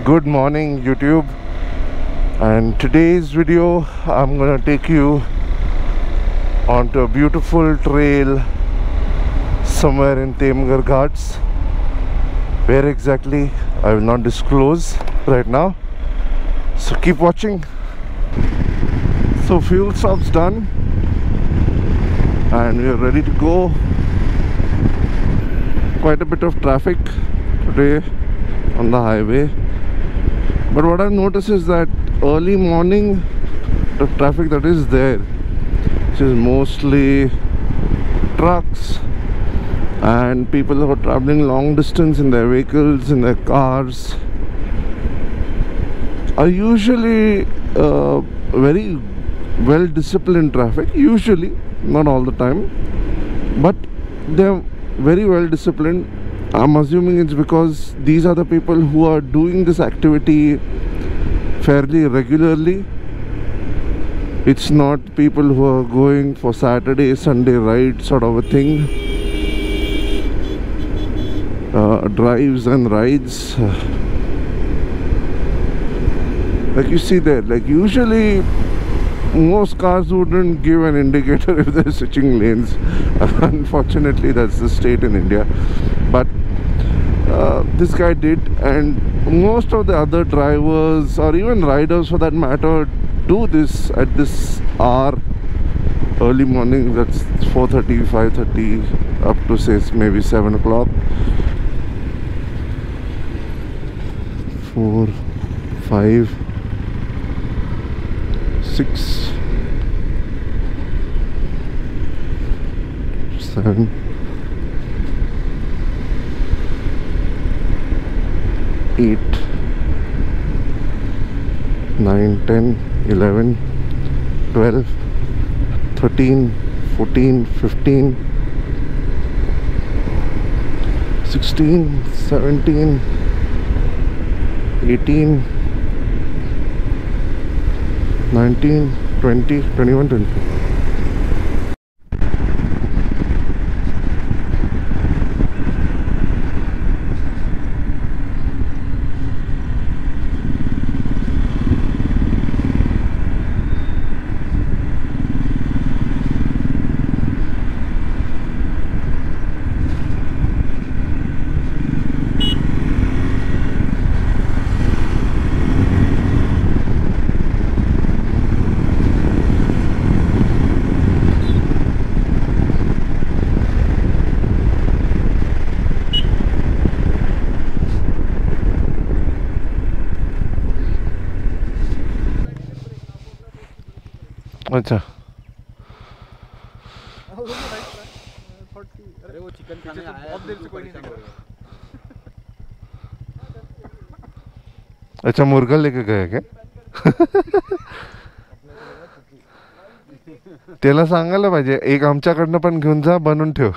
Good morning YouTube, and today's video I'm gonna take you onto a beautiful trail somewhere in Temgar Ghats. Where exactly I will not disclose right now, so keep watching. So fuel stop's done and we are ready to go. Quite a bit of traffic today on the highway, but what I've noticed is that early morning the traffic that is there, which is mostly trucks and people who are traveling long distance in their vehicles, in their cars, are usually very well disciplined traffic. Usually, not all the time, but they're very well disciplined. I'm assuming it's because these are the people who are doing this activity fairly regularly. It's not people who are going for Saturday, Sunday ride sort of a thing, drives and rides. Like you see there, like usually most cars wouldn't give an indicator if they're switching lanes. Unfortunately, that's the state in India, but this guy did, and most of the other drivers or even riders for that matter do this at this hour, early morning. That's 4:30, 5:30 up to say maybe 7 o'clock. 4, 5, 6, 7, 8, 9, 10, 11, 12, 13, 14, 15, 16, 17, 18, 19, 20, 21, 22. अच्छा, अरे वो chicken खाने आया है, बहुत देर से कोई नहीं दिख रहा। अच्छा मुर्गा लेके गए क्या? त्याला सांगायला पाहिजे, एक आमच्याकडनं पण घेऊन जा, बनवून ठेव.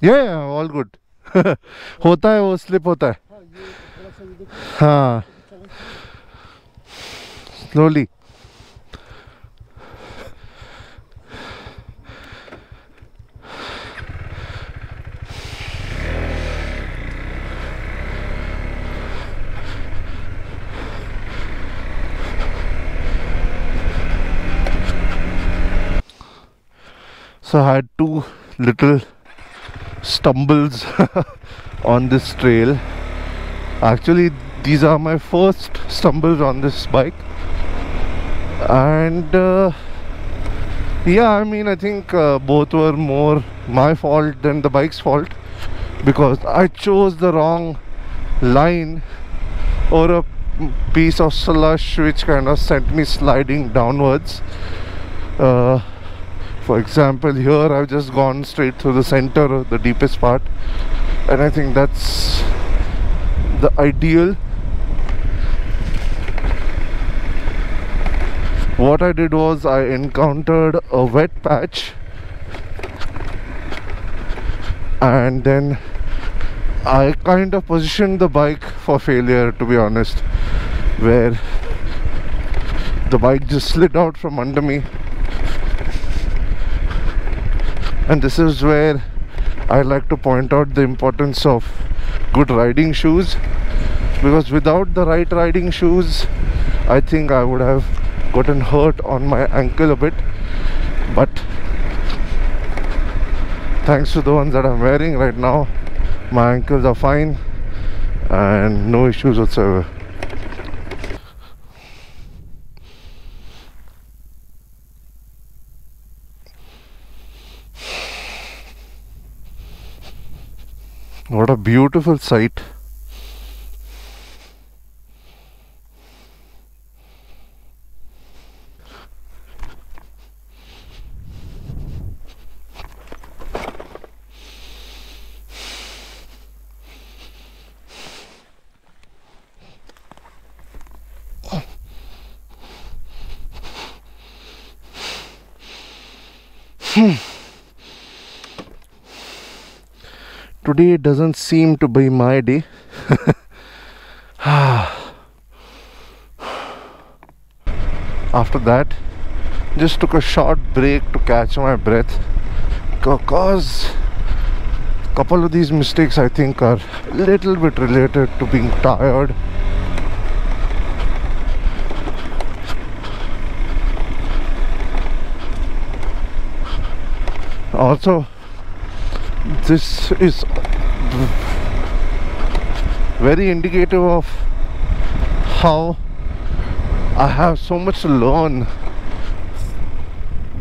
Yeah, all good. होता है, वो स्लिप होता है. हाँ, slowly. So I had two little stumbles on this trail. Actually these are my first stumbles on this bike, and yeah, I mean, I think both were more my fault than the bike's fault, because I chose the wrong line or a piece of slush which kind of sent me sliding downwards. For example, here I've just gone straight through the center, the deepest part, and I think that's the ideal. What I did was I encountered a wet patch, and then I kind of positioned the bike for failure, to be honest, where the bike just slid out from under me. And this is where I like to point out the importance of good riding shoes, because without the right riding shoes, I think I would have gotten hurt on my ankle a bit. But thanks to the ones that I'm wearing right now, my ankles are fine and no issues whatsoever. What a beautiful sight. Today it doesn't seem to be my day. After that, just took a short break to catch my breath, because a couple of these mistakes I think are a little bit related to being tired. Also, this is very indicative of how I have so much to learn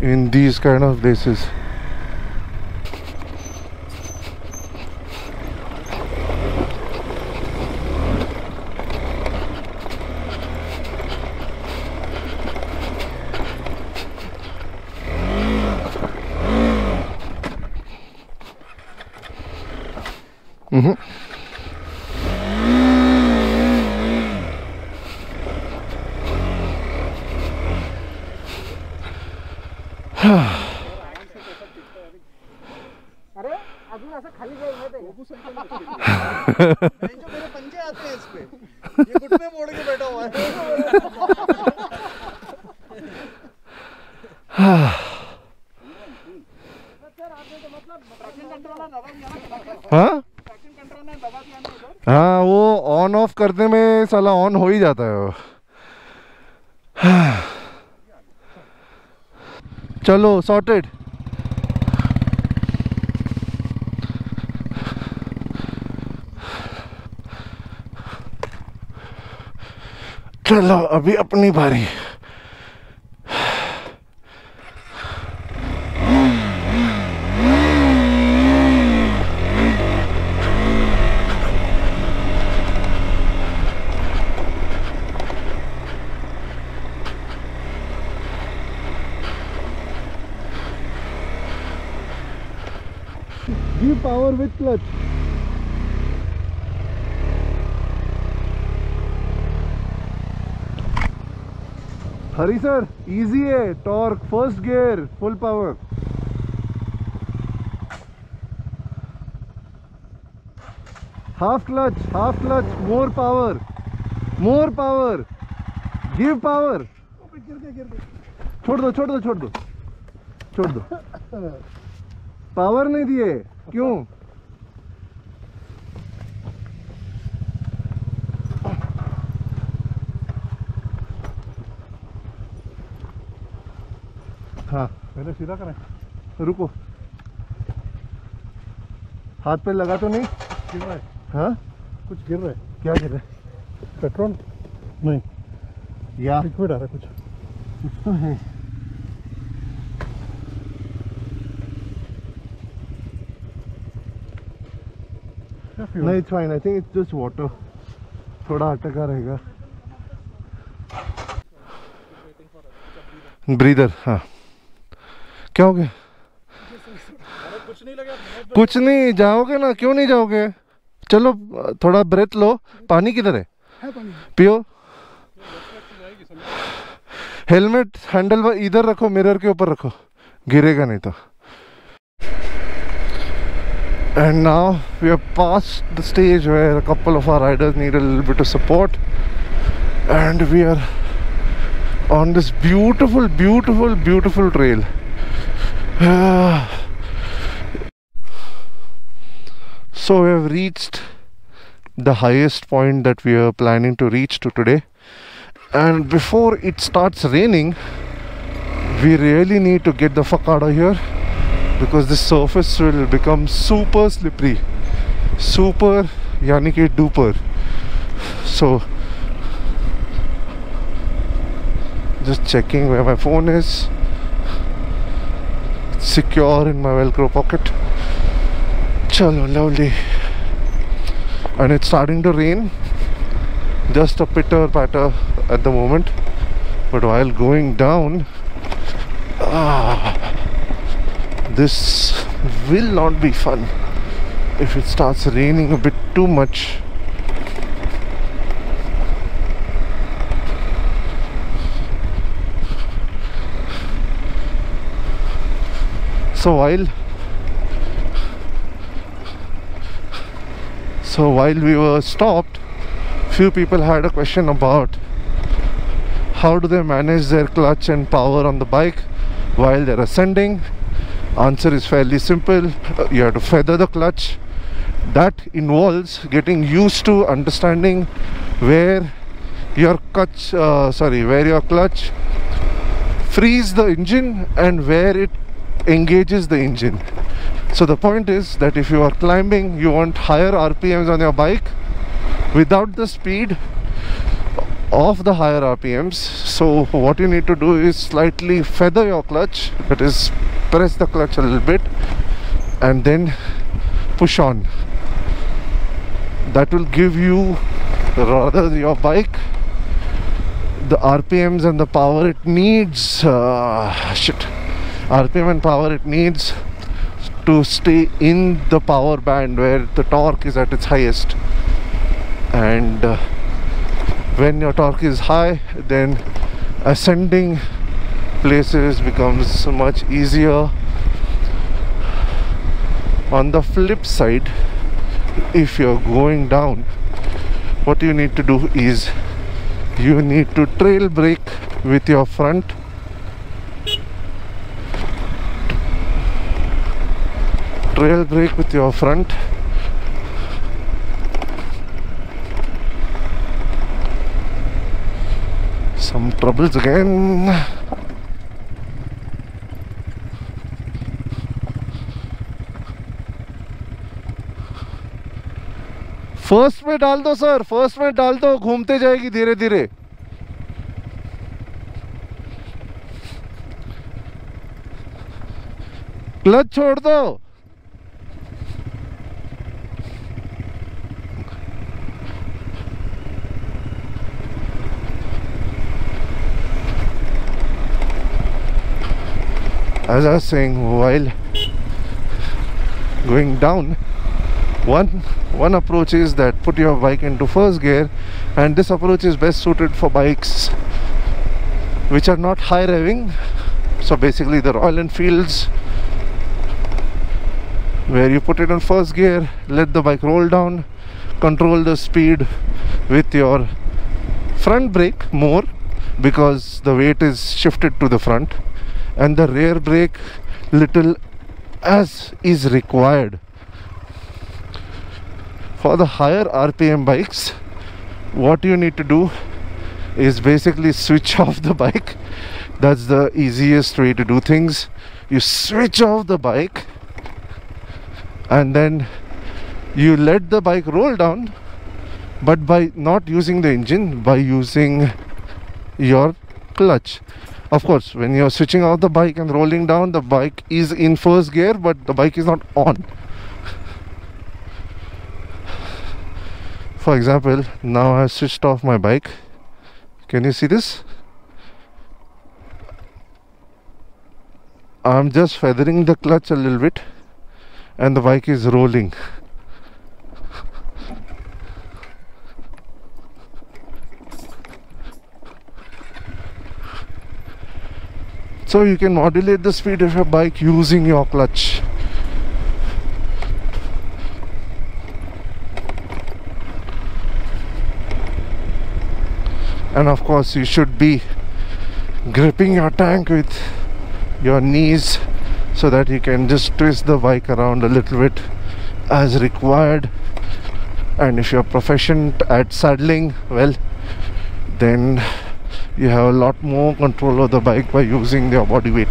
in these kind of places. अरे अजून असं खाली जाईल माहिती आहे जो मेरे पंजे आते हैं इस पे ये घुटने मोड़ के बैठा हुआ है। हाँ, वो ऑन ऑफ करने में साला ऑन हो ही जाता है वो। चलो सॉर्टेड। चलो अभी अपनी बारी। Give power with clutch. Hari sir, easy है, torque, first gear, full power. Half clutch, more power, give power. छोड़ दो। पावर नहीं दिए, क्यों? हाँ, पहले सीधा करें। रुको, हाथ पे लगा तो नहीं? गिर रहा है। हाँ, कुछ गिर रहा है। क्या गिर रहा है? पेट्रोल नहीं, या लिक्विड आ रहा है कुछ। कुछ तो है। नहीं, it's fine, I think it's just water, थोड़ा अटका रहेगा। ब्रीदर, हाँ क्या हो गया? कुछ नहीं लगा, कुछ नहीं, जाओगे ना, क्यों नहीं जाओगे? चलो थोड़ा ब्रेथ लो। पानी किधर है? पानी पियो। हेलमेट हैंडल इधर रखो, मिरर के ऊपर रखो, गिरेगा नहीं तो। And now we are past the stage where a couple of our riders need a little bit of support, and we are on this beautiful, beautiful, beautiful trail. So we have reached the highest point that we are planning to reach to today, and before it starts raining, we really need to get the fuck out of here, because this surface will become super slippery, super yani ki duper. So just checking where my phone is. It's secure in my velcro pocket. Chalo, lovely. And it's starting to rain, just a pitter patter at the moment, but while going down, this will not be fun if it starts raining a bit too much. So while we were stopped, few people had a question about how do they manage their clutch and power on the bike while they're ascending. Answer is fairly simple. You have to feather the clutch. That involves getting used to understanding where your clutch frees the engine and where it engages the engine. So the point is that if you are climbing, you want higher RPMs on your bike without the speed of the higher RPMs. So what you need to do is slightly feather your clutch, that is press the clutch a little bit and then push on. That will give you, rather your bike, the RPMs and the power it needs, RPM and power it needs to stay in the power band where the torque is at its highest. And when your torque is high, then ascending places becomes much easier. On the flip side, if you're going down, what you need to do is you need to trail brake with your front. Trail brake with your front. Some troubles again. First में डाल दो sir, first में डाल दो, घूमते जाएगी धीरे धीरे। क्लच छोड़ दो। As I was saying, while going down, one approach is that put your bike into first gear, and this approach is best suited for bikes which are not high revving. So basically the Royal Enfields, where you put it in first gear, let the bike roll down, control the speed with your front brake more because the weight is shifted to the front, and the rear brake little as is required. For the higher RPM bikes, what you need to do is basically switch off the bike. That's the easiest way to do things. You switch off the bike and then you let the bike roll down, but by not using the engine, by using your clutch. Of course, when you're switching out the bike and rolling down, the bike is in first gear, but the bike is not on. For example, now I switched off my bike. Can you see this? I'm just feathering the clutch a little bit and the bike is rolling. So you can modulate the speed of your bike using your clutch. And of course you should be gripping your tank with your knees so that you can just twist the bike around a little bit as required. And if you're proficient at saddling, well, then you have a lot more control of the bike by using your body weight.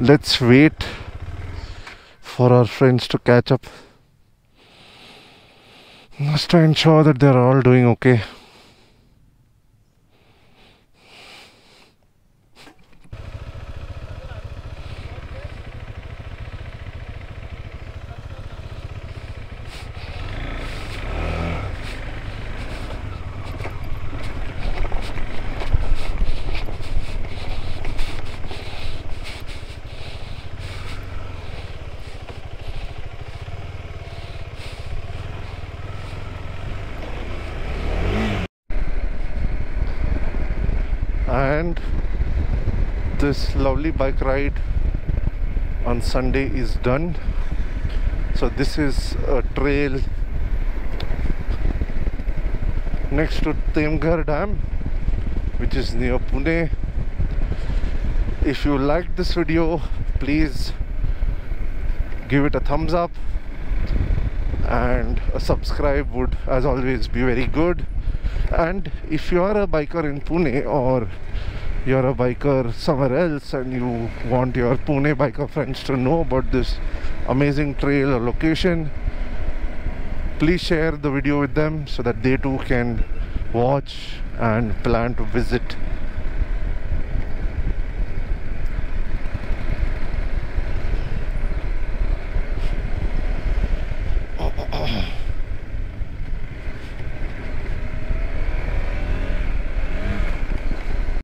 Let's wait for our friends to catch up. Let's try and ensure that they're all doing okay. And this lovely bike ride on Sunday is done. So this is a trail next to Temghar Dam, which is near Pune. If you liked this video, please give it a thumbs up, and a subscribe would as always be very good. And if you are a biker in Pune, or you're a biker somewhere else and you want your Pune biker friends to know about this amazing trail or location, please share the video with them so that they too can watch and plan to visit.